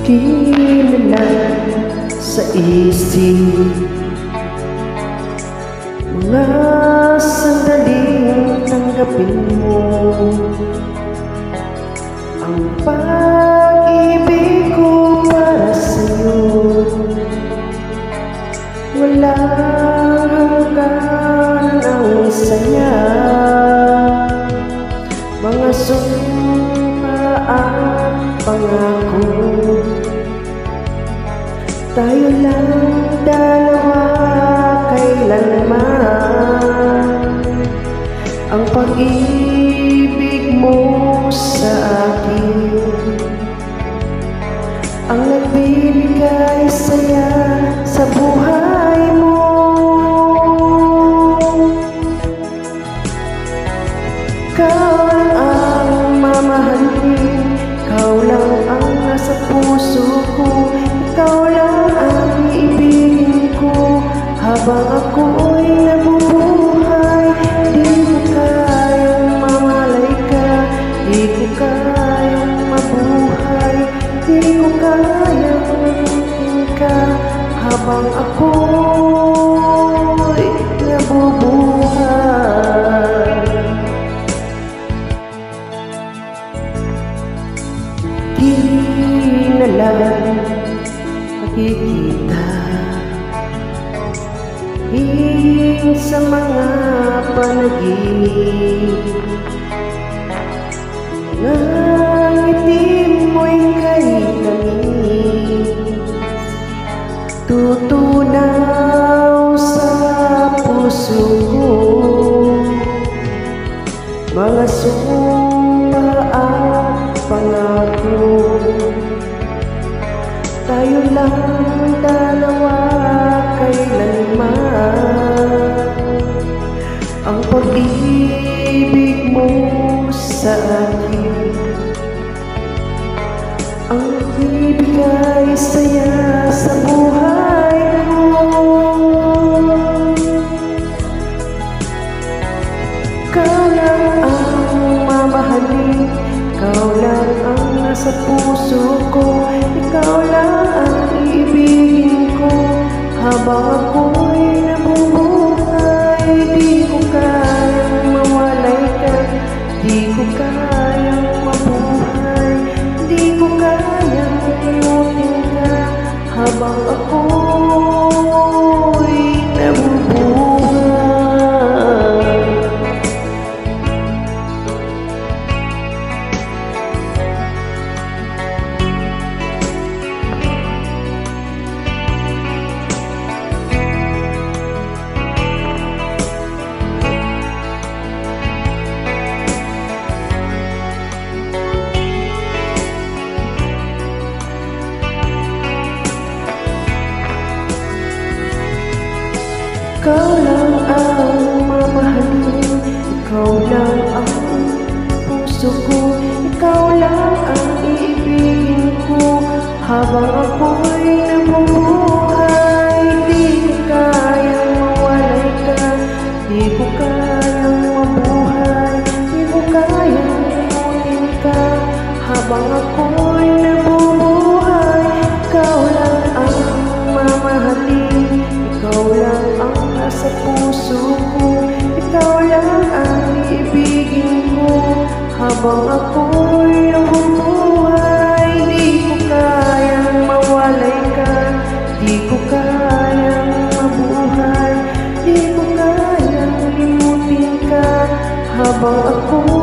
Di na lang sa isip mga sandaling tanggapin mo ang pag-ibig ko para sa'yo. Walang hanggan ang saya, mga sumpa at pangako. Tayo lang dalawa kailanman, ang pag-ibig mo sa akin ang nagbibigay saya sa buhay mo. Ikaw lang ang mamahalin, ikaw lang ang nasa puso ko, ikaw lang ang iibigin ko habang ako'y nabubuhay. Di ko kayang mamalay ka, di ko kayang mabuhay, di ko kayang mabutin ka habang ako'y nabubuhay. Di na lang nakikita sa mga panaginip, ngiti mo'y kay tamis, tutunaw sa puso ko, mga sumpa at pangako. Tayo lang dalawa kailanman, ang pag-ibig mo sa akin ang nagbibigay saya sa buhay ko. Ikaw lang ang mamahalin, ikaw lang ang nasa puso ko, ikaw lang ang iibigin ko habang ako'y nabubuhay. Di ko kayang mawalay ka, di ko kayang mabuhay, di ko kayang limutin ka habang ako'y nabubuhay. Ikaw lang ang mamahalin, ikaw lang ang puso ko, ikaw lang ang iibigin ko habang ako'y nabubuhay. Di ko kayang mawalay ka, di ko kayang mabuhay, di ko kayang limutin ka habang ako'y nabubuhay. Ikaw lang ang mamahalin, ikaw lang ang nasa puso ko, ikaw lang ang iibigin ko habang ako'y nabubuhay. Di ko kayang mawalay ka, di ko kayang mabuhay, di ko kayang limutin ka habang ako'y